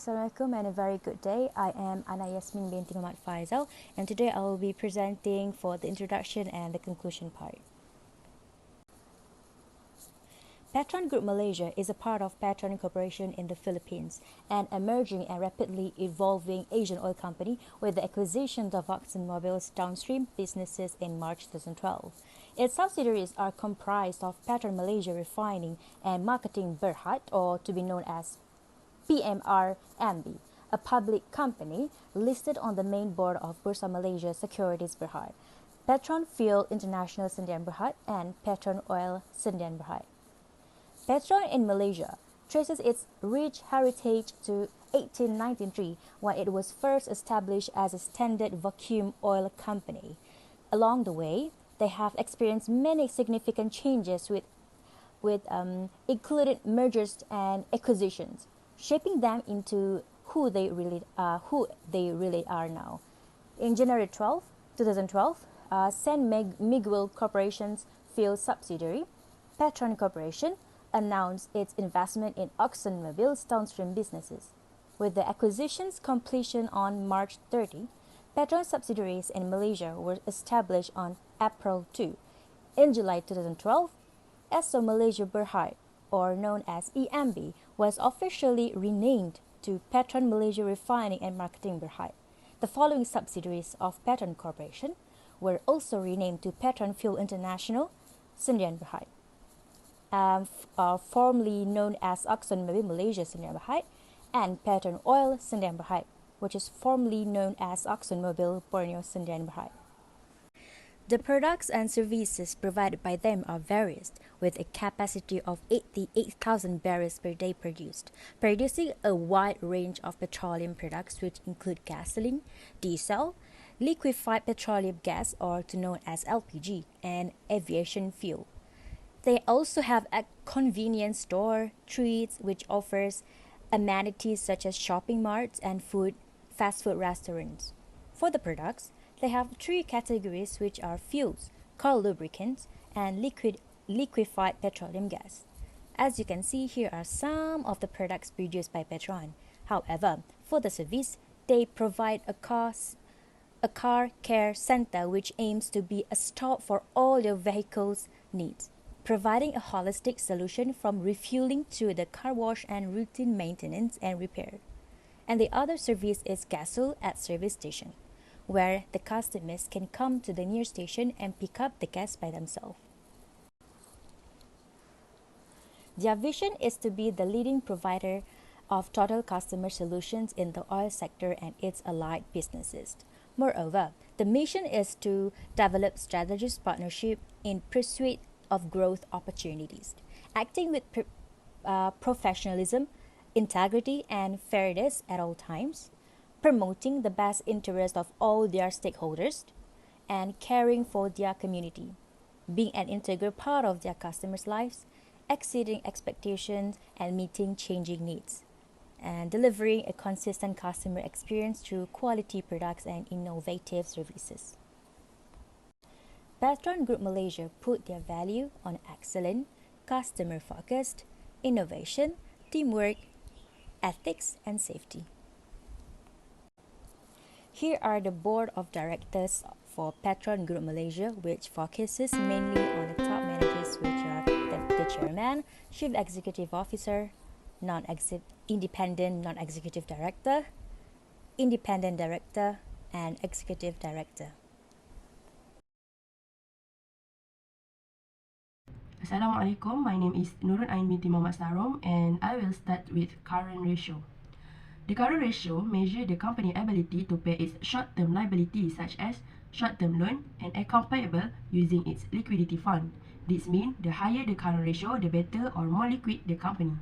Assalamualaikum and a very good day. I am Ana Yasmin binti Muhammad Faisal, and today I will be presenting for the introduction and the conclusion part. Petron Group Malaysia is a part of Petron Corporation in the Philippines, an emerging and rapidly evolving Asian oil company with the acquisition of ExxonMobil's downstream businesses in March 2012. Its subsidiaries are comprised of Petron Malaysia Refining and Marketing Berhad, or to be known as PMRMB, a public company listed on the main board of Bursa Malaysia Securities Berhad, Petron Fuel International Sdn Berhad, and Petron Oil Sdn Berhad. Petron in Malaysia traces its rich heritage to 1893, when it was first established as a standard vacuum oil company. Along the way, they have experienced many significant changes with included mergers and acquisitions, shaping them into who they really are now. In January 2012, San Miguel Corporation's fuel subsidiary, Petron Corporation, announced its investment in ExxonMobil's downstream businesses. With the acquisition's completion on March 30, Petron subsidiaries in Malaysia were established on April 2. In July 2012, Esso Malaysia Berhad, or known as EMB, was officially renamed to Petron Malaysia Refining and Marketing Berhad. The following subsidiaries of Petron Corporation were also renamed to Petron Fuel International Sdn Berhad, formerly known as ExxonMobil Malaysia Sdn Berhad, and Petron Oil Sdn Berhad, which is formerly known as ExxonMobil Borneo Sdn Berhad. The products and services provided by them are various, with a capacity of 88,000 barrels per day producing a wide range of petroleum products which include gasoline, diesel, liquefied petroleum gas, or known as LPG, and aviation fuel. They also have a convenience store, Treats, which offers amenities such as shopping marts and fast food restaurants. For the products, they have three categories, which are fuels, car lubricants, and liquefied petroleum gas. As you can see, here are some of the products produced by Petron. However, for the service, they provide a car care center which aims to be a stop for all your vehicle's needs, providing a holistic solution from refueling to the car wash and routine maintenance and repair. And the other service is Gasoil at Service Station, where the customers can come to the near station and pick up the gas by themselves. Their vision is to be the leading provider of total customer solutions in the oil sector and its allied businesses. Moreover, the mission is to develop strategic partnership in pursuit of growth opportunities, acting with professionalism, integrity, and fairness at all times, promoting the best interest of all their stakeholders, and caring for their community, being an integral part of their customers' lives, exceeding expectations and meeting changing needs, and delivering a consistent customer experience through quality products and innovative services. Petron Group Malaysia put their value on excellence, customer-focused, innovation, teamwork, ethics, and safety. Here are the board of directors for Petron Group Malaysia, which focuses mainly on the top managers, which are the chairman, chief executive officer, independent non-executive director, independent director, and executive director. Assalamualaikum, my name is Nurun Ain binti Muhammad Sarom, and I will start with current ratio. The current ratio measures the company's ability to pay its short-term liabilities such as short-term loan and account payable using its liquidity fund. This means the higher the current ratio, the better or more liquid the company.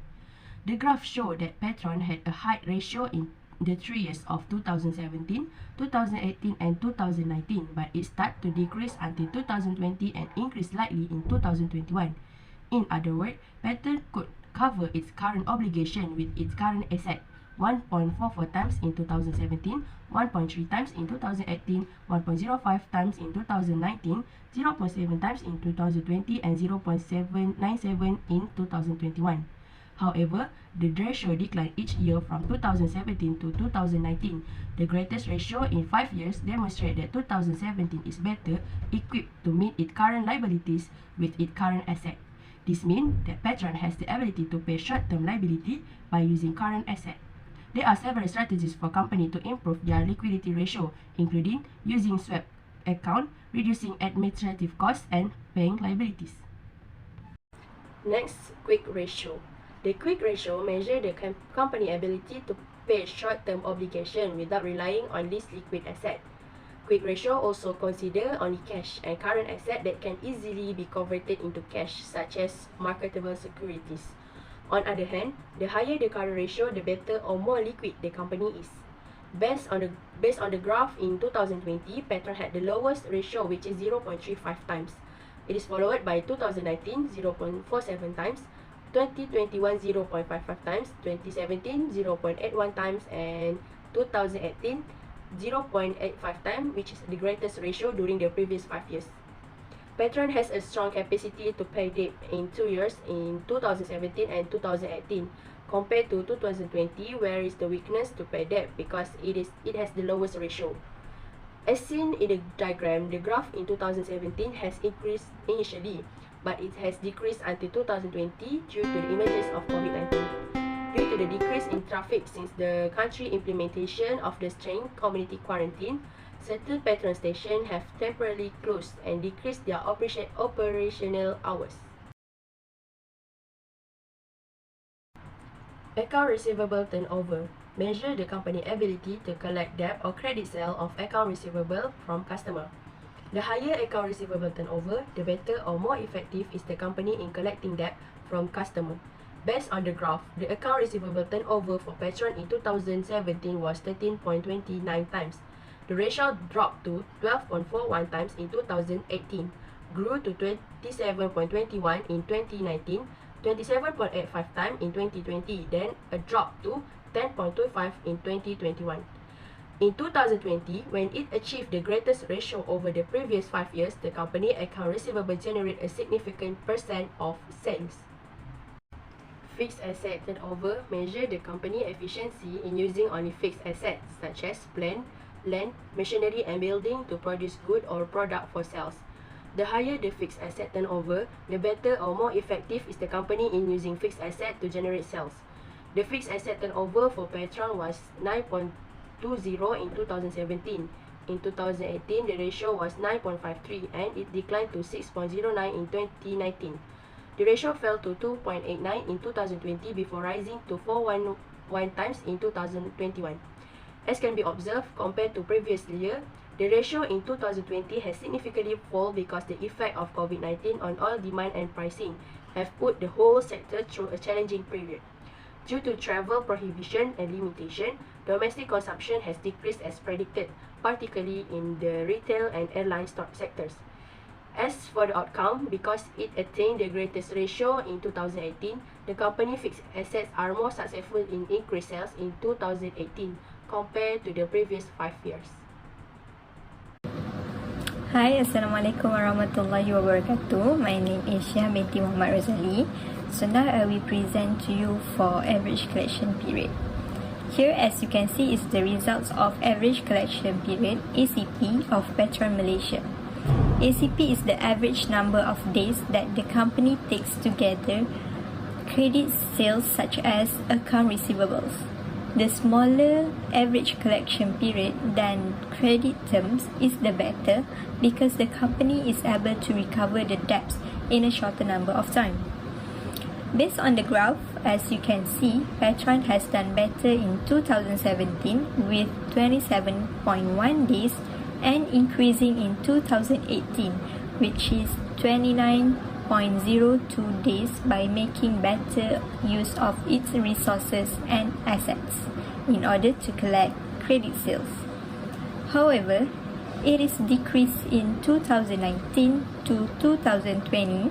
The graph shows that Petron had a high ratio in the 3 years of 2017, 2018, and 2019, but it started to decrease until 2020 and increased slightly in 2021. In other words, Petron could cover its current obligation with its current asset, 1.44 times in 2017, 1.3 times in 2018, 1.05 times in 2019, 0.7 times in 2020, and 0.797 in 2021. However, the ratio declined each year from 2017 to 2019. The greatest ratio in 5 years demonstrates that 2017 is better equipped to meet its current liabilities with its current asset. This means that Petron has the ability to pay short-term liability by using current asset. There are several strategies for companies to improve their liquidity ratio, including using swap account, reducing administrative costs, and paying liabilities. Next, quick ratio. The quick ratio measures the company ability to pay short-term obligation without relying on least liquid asset. Quick ratio also consider only cash and current asset that can easily be converted into cash, such as marketable securities. On the other hand, the higher the current ratio, the better or more liquid the company is. Based on the graph in 2020, Petron had the lowest ratio, which is 0.35 times. It is followed by 2019, 0.47 times, 2021, 0.55 times, 2017, 0.81 times, and 2018, 0.85 times, which is the greatest ratio during the previous 5 years. Petron has a strong capacity to pay debt in 2 years, in 2017 and 2018, compared to 2020, where is the weakness to pay debt because it has the lowest ratio. As seen in the diagram, the graph in 2017 has increased initially, but it has decreased until 2020 due to the emergence of COVID-19. Due to the decrease in traffic since the country implementation of the strict community quarantine, certain Petron stations have temporarily closed and decreased their operational hours. Account receivable turnover measure the company ability to collect debt or credit sale of account receivable from customer. The higher account receivable turnover, the better or more effective is the company in collecting debt from customer. Based on the graph, the account receivable turnover for Petron in 2017 was 13.29 times. The ratio dropped to 12.41 times in 2018, grew to 27.21 in 2019, 27.85 times in 2020, then a drop to 10.25 in 2021. In 2020, when it achieved the greatest ratio over the previous 5 years, the company account receivable generated a significant percent of sales. Fixed asset turnover measure the company efficiency in using only fixed assets such as plant, land, machinery, and building to produce good or product for sales. The higher the fixed asset turnover, the better or more effective is the company in using fixed asset to generate sales. The fixed asset turnover for Petron was 9.20 in 2017. In 2018, the ratio was 9.53 and it declined to 6.09 in 2019. The ratio fell to 2.89 in 2020 before rising to 4.11 times in 2021. As can be observed, compared to previous year, the ratio in 2020 has significantly fallen because the effect of COVID-19 on oil demand and pricing have put the whole sector through a challenging period. Due to travel prohibition and limitation, domestic consumption has decreased as predicted, particularly in the retail and airline sectors. As for the outcome, because it attained the greatest ratio in 2018, the company fixed assets are more successful in increased sales in 2018 compared to the previous 5 years. Hi, Assalamualaikum warahmatullahi wabarakatuh. My name is Syah binti Muhammad Razali. So now I will present to you for average collection period. Here, as you can see, is the results of average collection period (ACP) of Petron Malaysia. ACP is the average number of days that the company takes to gather credit sales such as account receivables. The smaller average collection period than credit terms is the better because the company is able to recover the debts in a shorter number of time. Based on the graph, as you can see, Petron has done better in 2017 with 27.1 days and increasing in 2018, which is 29.02 days by making better use of its resources and assets in order to collect credit sales. However, it is decreased in 2019 to 2020,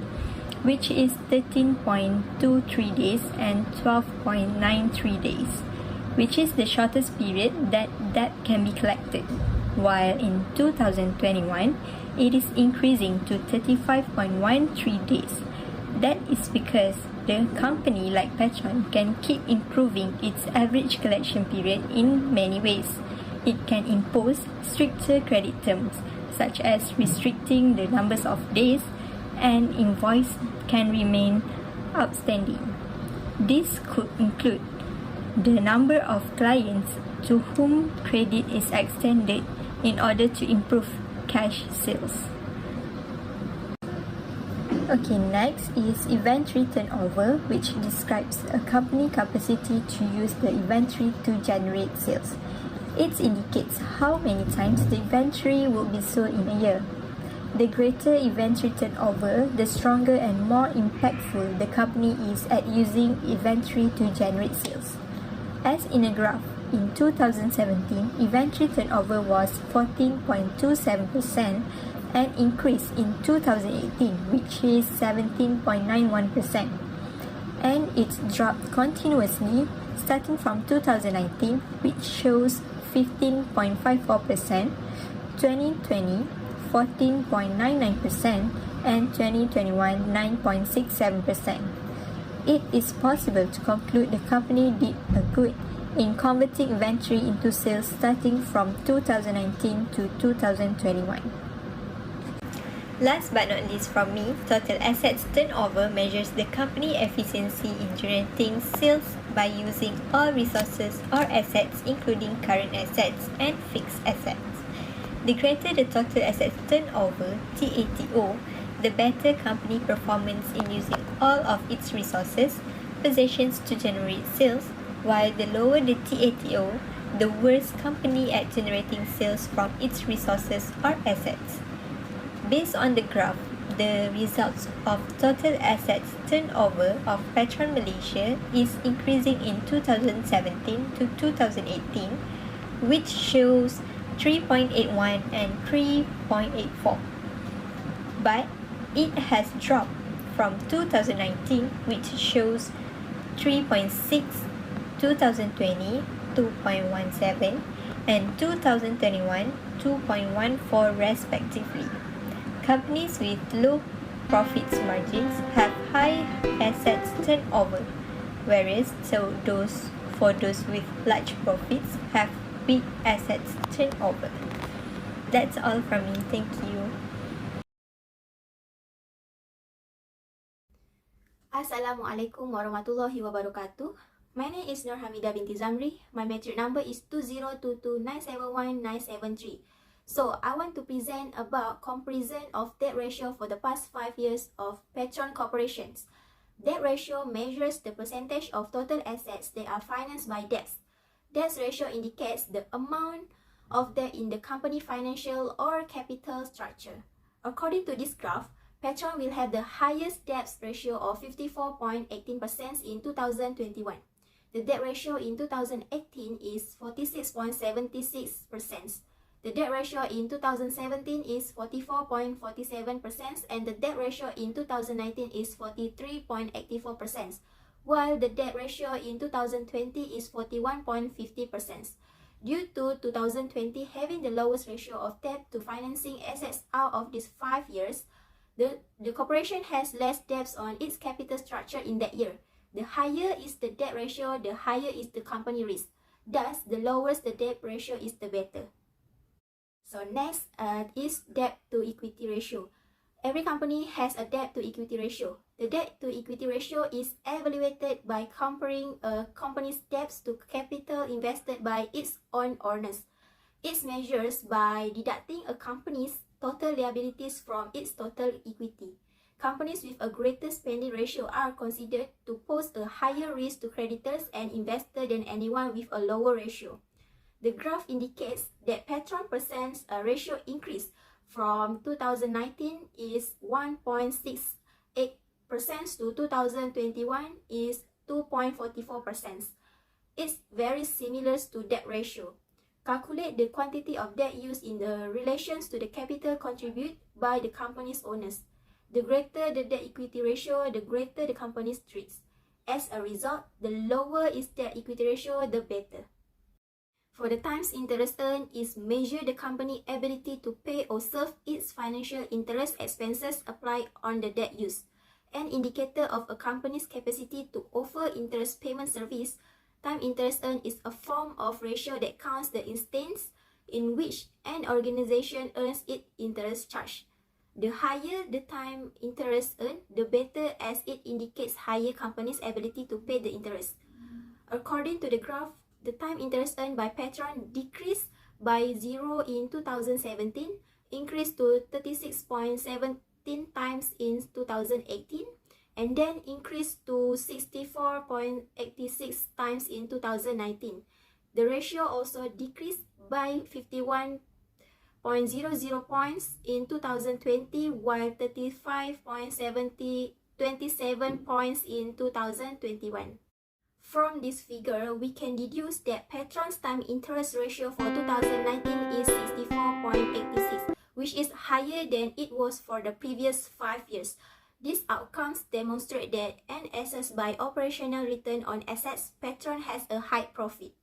which is 13.23 days and 12.93 days, which is the shortest period that can be collected, while in 2021, it is increasing to 35.13 days, That is because the company like Petron can keep improving its average collection period in many ways. It can impose stricter credit terms, such as restricting the numbers of days an invoice can remain outstanding. This could include the number of clients to whom credit is extended in order to improve cash sales. Okay, next is inventory turnover, which describes a company capacity to use the inventory to generate sales. It indicates how many times the inventory will be sold in a year. The greater inventory turnover, the stronger and more impactful the company is at using inventory to generate sales. As in a graph, in 2017, inventory turnover was 14.27% and increased in 2018, which is 17.91%. And it dropped continuously starting from 2019, which shows 15.54%, 2020, 14.99%, and 2021, 9.67%. It is possible to conclude the company did a good in converting inventory into sales starting from 2019 to 2021. Last but not least from me, total assets turnover measures the company efficiency in generating sales by using all resources or assets, including current assets and fixed assets. The greater the total assets turnover, TATO, the better company performance in using all of its resources, possessions to generate sales, while the lower the TATO, the worse company at generating sales from its resources or assets. Based on the graph, the results of total assets turnover of Petron Malaysia is increasing in 2017 to 2018, which shows 3.81 and 3.84. But it has dropped from 2019, which shows 3.6, 2020, 2.17, and 2021, 2.14 respectively. Companies with low profits margins have high assets turnover, whereas those with large profits have big assets turnover. That's all from me. Thank you. Assalamualaikum warahmatullahi wabarakatuh. My name is Nur Hamidah binti Zamri. My metric number is 2022971973. So, I want to present about comparison of debt ratio for the past 5 years of Petron corporations. Debt ratio measures the percentage of total assets that are financed by debts. Debt ratio indicates the amount of debt in the company financial or capital structure. According to this graph, Petron will have the highest debt ratio of 54.18% in 2021. The debt ratio in 2018 is 46.76%. The debt ratio in 2017 is 44.47% and the debt ratio in 2019 is 43.84%, while the debt ratio in 2020 is 41.50%. Due to 2020 having the lowest ratio of debt to financing assets out of these 5 years, the corporation has less debts on its capital structure in that year. The higher is the debt ratio, the higher is the company risk. Thus, the lower the debt ratio is, the better. So next is debt to equity ratio. Every company has a debt to equity ratio. The debt to equity ratio is evaluated by comparing a company's debts to capital invested by its own owners. It measures by deducting a company's total liabilities from its total equity. Companies with a greater spending ratio are considered to pose a higher risk to creditors and investors than anyone with a lower ratio. The graph indicates that Petron percent ratio increase from 2019 is 1.68% to 2021 is 2.44%. It's very similar to debt ratio. Calculate the quantity of debt used in the relations to the capital contributed by the company's owners. The greater the debt equity ratio, the greater the company's risks. As a result, the lower its debt equity ratio, the better. For the times interest earned is measure the company ability to pay or serve its financial interest expenses applied on the debt used. an indicator of a company's capacity to offer interest payment service. Time interest earned is a form of ratio that counts the instance in which an organization earns its interest charge. The higher the time interest earned, the better, as it indicates higher company's ability to pay the interest. According to the graph, the time interest earned by Petron decreased by 0 in 2017, increased to 36.17 times in 2018, and then increased to 64.86 times in 2019. The ratio also decreased by 51.00 points in 2020, while 35.27 points in 2021. From this figure, we can deduce that Petron's time interest ratio for 2019 is 64.86, which is higher than it was for the previous 5 years. These outcomes demonstrate that an assessed by operational return on assets, Petron has a high profit.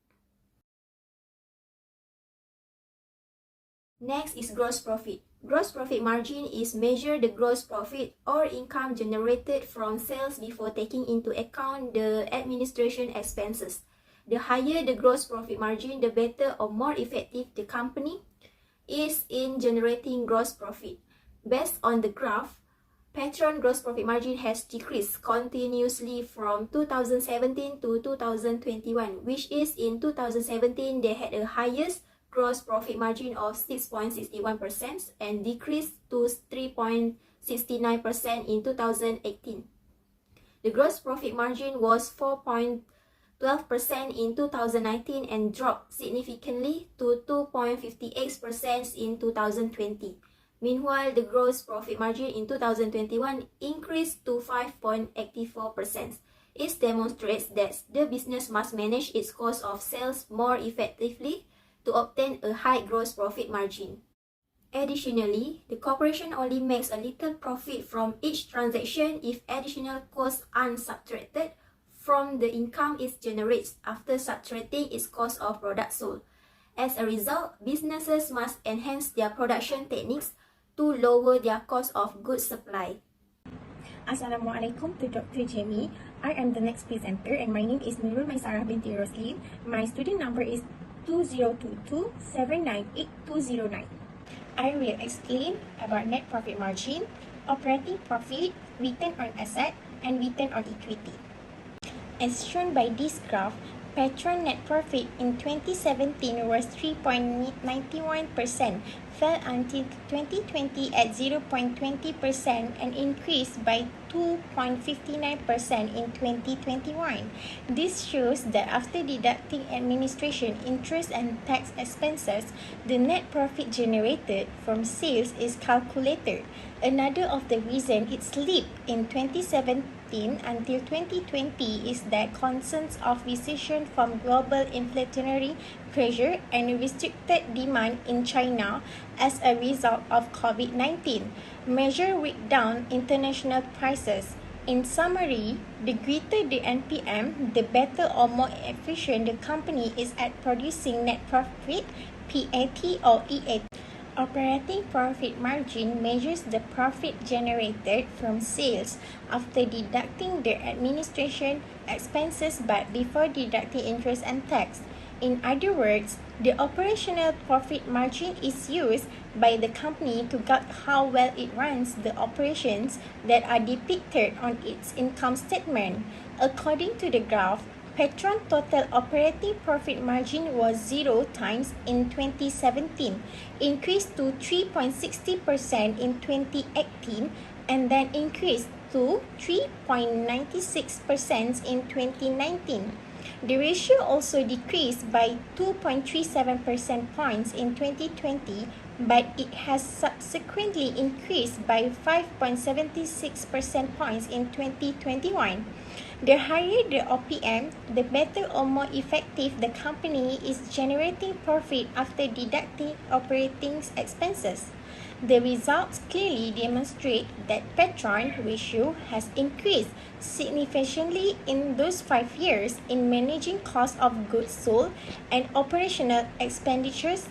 Next is gross profit. Gross profit margin is measure the gross profit or income generated from sales before taking into account the administration expenses. The higher the gross profit margin, the better or more effective the company is in generating gross profit. Based on the graph, Petron gross profit margin has decreased continuously from 2017 to 2021, which is in 2017 they had the highest gross profit margin of 6.61% and decreased to 3.69% in 2018. The gross profit margin was 4.12% in 2019 and dropped significantly to 2.58% in 2020. Meanwhile, the gross profit margin in 2021 increased to 5.84%. It demonstrates that the business must manage its cost of sales more effectively to obtain a high gross profit margin. Additionally, the corporation only makes a little profit from each transaction if additional costs are subtracted from the income it generates after subtracting its cost of products sold. As a result, businesses must enhance their production techniques to lower their cost of goods supply. Assalamualaikum to Dr. Jamie. I am the next presenter and my name is Nurul Maisarah binti Roslin. My student number is 2022798209. I will explain about net profit margin, operating profit, return on asset, and return on equity. As shown by this graph, Petron net profit in 2017 was 3.91%, fell until 2020 at 0.20% and increased by 2.59% in 2021. This shows that after deducting administration, interest and tax expenses, the net profit generated from sales is calculated. Another of the reason it slipped in 2017 until 2020 is that concerns of recession from global inflationary pressure and restricted demand in China as a result of COVID-19 measure weighed down international prices. In summary, the greater the NPM, the better or more efficient the company is at producing net profit, PAT or EAT. Operating profit margin measures the profit generated from sales after deducting the administration expenses but before deducting interest and tax. In other words, the operational profit margin is used by the company to gauge how well it runs the operations that are depicted on its income statement. According to the graph, Petron total operating profit margin was 0 times in 2017, increased to 3.60% in 2018, and then increased to 3.96% in 2019. The ratio also decreased by 2.37 percentage points in 2020, but it has subsequently increased by 5.76 percentage points in 2021. The higher the OPM, the better or more effective the company is generating profit after deducting operating expenses. The results clearly demonstrate that Petron ratio has increased significantly in those 5 years in managing cost of goods sold and operational expenditures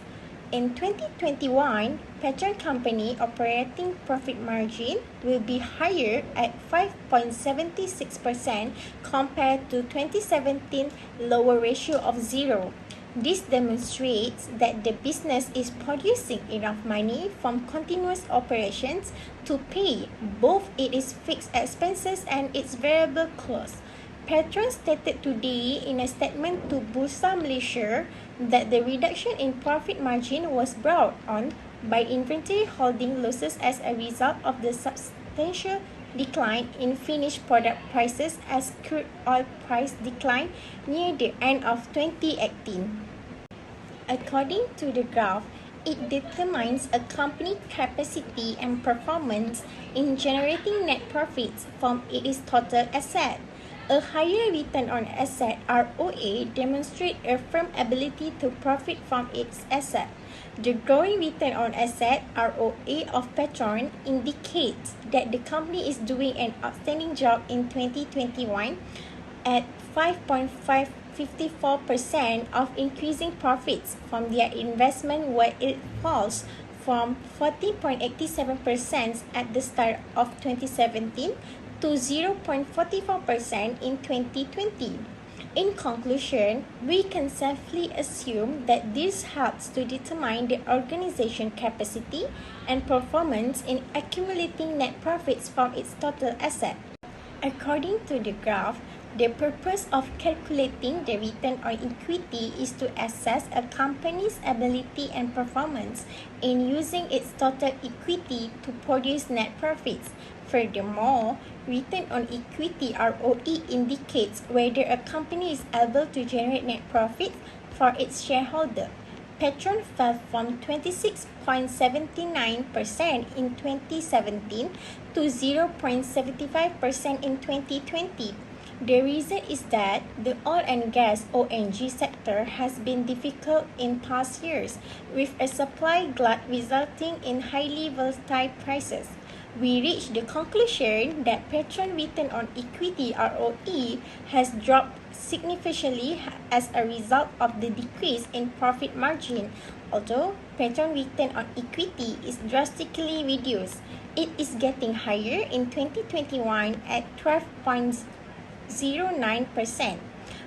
In 2021, Petron Company operating profit margin will be higher at 5.76% compared to 2017 lower ratio of 0. This demonstrates that the business is producing enough money from continuous operations to pay both its fixed expenses and its variable costs. Petron stated today in a statement to Bursa Malaysia that the reduction in profit margin was brought on by inventory holding losses as a result of the substantial decline in finished product prices as crude oil price declined near the end of 2018. According to the graph, it determines a company's capacity and performance in generating net profits from its total asset. A higher return on asset (ROA) demonstrates a firm ability to profit from its asset. The growing return on asset (ROA) of Petron indicates that the company is doing an outstanding job in 2021 at 5.54% of increasing profits from their investment, where it falls from 14.87% at the start of 2017 to 0.44% in 2020. In conclusion, we can safely assume that this helps to determine the organization capacity and performance in accumulating net profits from its total asset. According to the graph, the purpose of calculating the return on equity is to assess a company's ability and performance in using its total equity to produce net profits. Furthermore, return on equity (ROE) indicates whether a company is able to generate net profits for its shareholder. Petron fell from 26.79% in 2017 to 0.75% in 2020. The reason is that the oil and gas (ONG) sector has been difficult in past years, with a supply glut resulting in highly volatile prices. We reach the conclusion that Petron return on equity (ROE) has dropped significantly as a result of the decrease in profit margin. Although Petron return on equity is drastically reduced, it is getting higher in 2021 at 12.09%.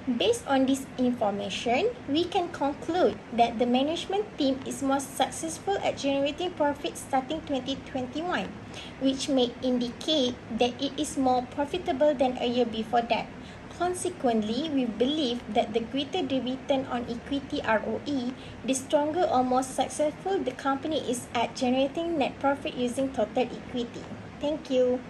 Based on this information, we can conclude that the management team is more successful at generating profits starting 2021, which may indicate that it is more profitable than a year before that. Consequently, we believe that the greater the return on equity (ROE), the stronger or more successful the company is at generating net profit using total equity. Thank you.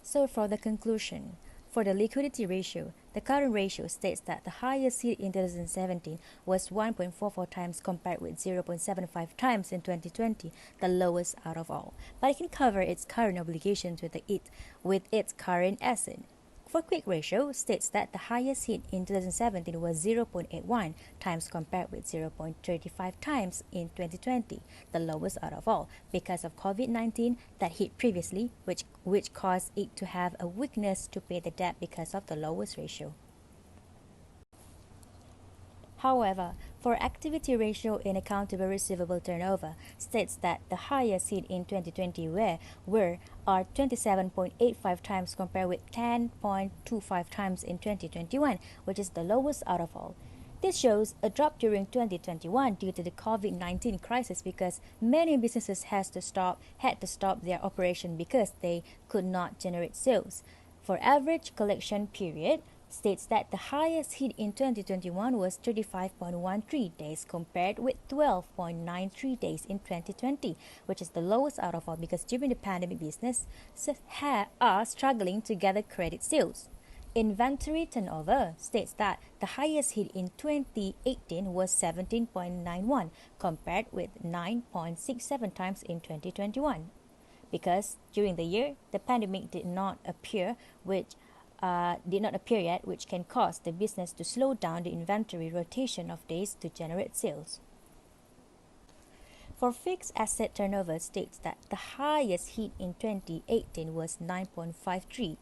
So for the conclusion, for the liquidity ratio, the current ratio states that the highest hit in 2017 was 1.44 times compared with 0.75 times in 2020, the lowest out of all. But it can cover its current obligations with its current asset. For quick ratio, states that the highest hit in 2017 was 0.81 times compared with 0.35 times in 2020, the lowest out of all, because of COVID-19 that hit previously, which caused it to have a weakness to pay the debt because of the lowest ratio. However, for activity ratio in accountable receivable turnover, states that the highest hit in 2020 are 27.85 times compared with 10.25 times in 2021, which is the lowest out of all. This shows a drop during 2021 due to the COVID-19 crisis because many businesses had to stop their operation because they could not generate sales. For average collection period, states that the highest hit in 2021 was 35.13 days compared with 12.93 days in 2020, which is the lowest out of all because during the pandemic businesses are struggling to gather credit sales. Inventory turnover states that the highest hit in 2018 was 17.91 compared with 9.67 times in 2021. Because during the year, the pandemic did not appear yet, which can cause the business to slow down the inventory rotation of days to generate sales. For fixed asset turnover states that the highest hit in 2018 was 9.53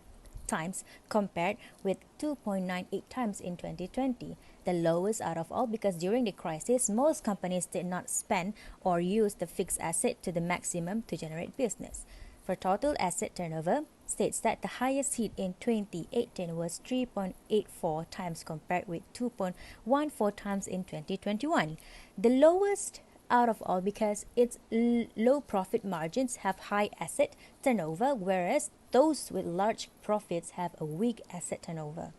times compared with 2.98 times in 2020, the lowest out of all because during the crisis, most companies did not spend or use the fixed asset to the maximum to generate business. For total asset turnover, states that the highest hit in 2018 was 3.84 times compared with 2.14 times in 2021. The lowest out of all because its low profit margins have high asset turnover, whereas those with large profits have a weak asset turnover.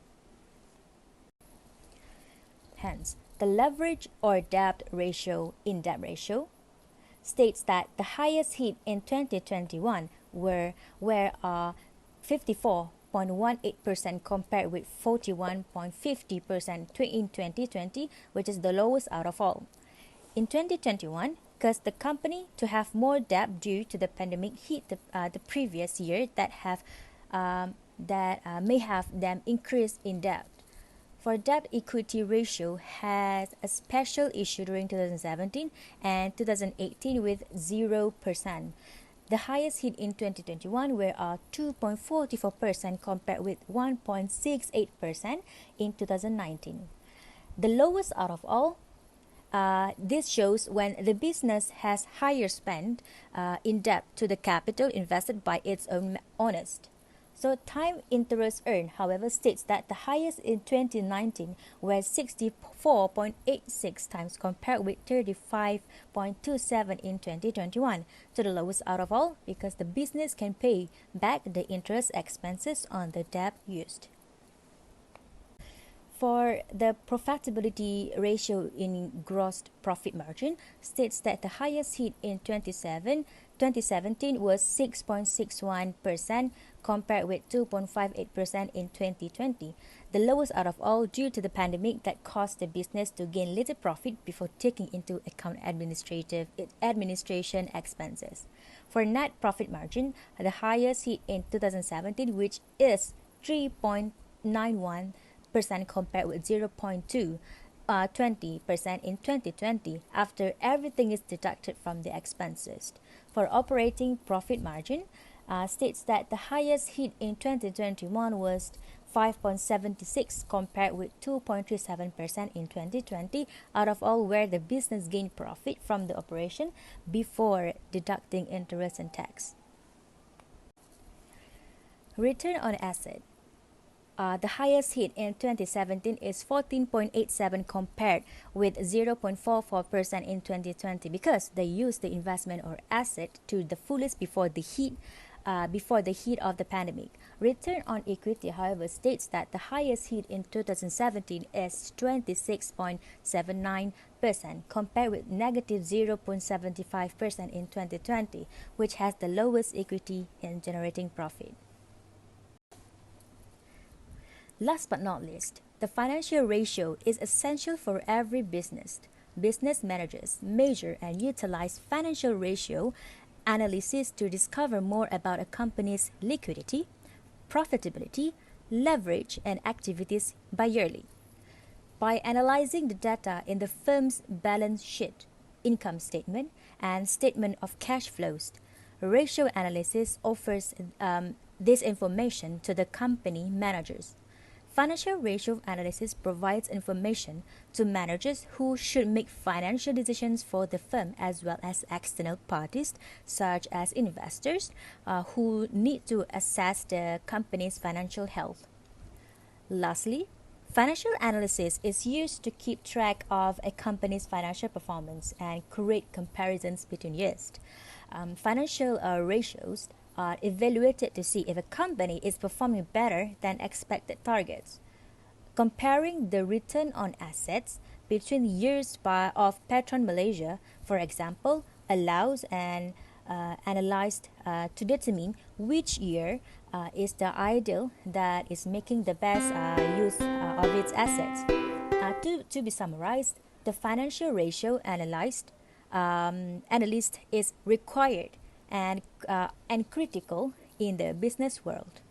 Hence, the leverage or debt ratio in debt ratio states that the highest hit in 2021 were 54.18% compared with 41.50% in 2020, which is the lowest out of all. In 2021, because the company to have more debt due to the pandemic hit the previous year that may have them increase in debt. For debt equity ratio has a special issue during 2017 and 2018 with 0%. The highest hit in 2021 were 2.44% compared with 1.68% in 2019. The lowest out of all, this shows when the business has higher spend in debt to the capital invested by its own owners. So time interest earned, however, states that the highest in 2019 was 64.86 times compared with 35.27 in 2021. So the lowest out of all because the business can pay back the interest expenses on the debt used. For the profitability ratio in gross profit margin states that the highest hit in 2017 was 6.61% compared with 2.58% in 2020. The lowest out of all due to the pandemic that caused the business to gain little profit before taking into account administration expenses. For net profit margin, the highest hit in 2017, which is 3.91% compared with 0.20% in 2020 after everything is deducted from the expenses. For operating profit margin, states that the highest hit in 2021 was 5.76 compared with 2.37% in 2020 out of all where the business gained profit from the operation before deducting interest and tax. Return on asset. The highest hit in 2017 is 14.87 compared with 0.44% in 2020 because they used the investment or asset to the fullest before the heat of the pandemic. Return on equity, however, states that the highest hit in 2017 is 26.79% compared with negative 0.75% in 2020, which has the lowest equity in generating profit. Last but not least, the financial ratio is essential for every business. Business managers measure and utilize financial ratio analysis to discover more about a company's liquidity, profitability, leverage, and activities yearly. By analyzing the data in the firm's balance sheet, income statement, and statement of cash flows, ratio analysis offers this information to the company managers. Financial ratio analysis provides information to managers who should make financial decisions for the firm as well as external parties such as investors who need to assess the company's financial health. Lastly, financial analysis is used to keep track of a company's financial performance and create comparisons between years. Financial ratios are evaluated to see if a company is performing better than expected targets. Comparing the return on assets between years of Petron Malaysia, for example, allows an analyst to determine which year is the ideal that is making the best use of its assets. To be summarized, the financial ratio analyst is required and critical in the business world.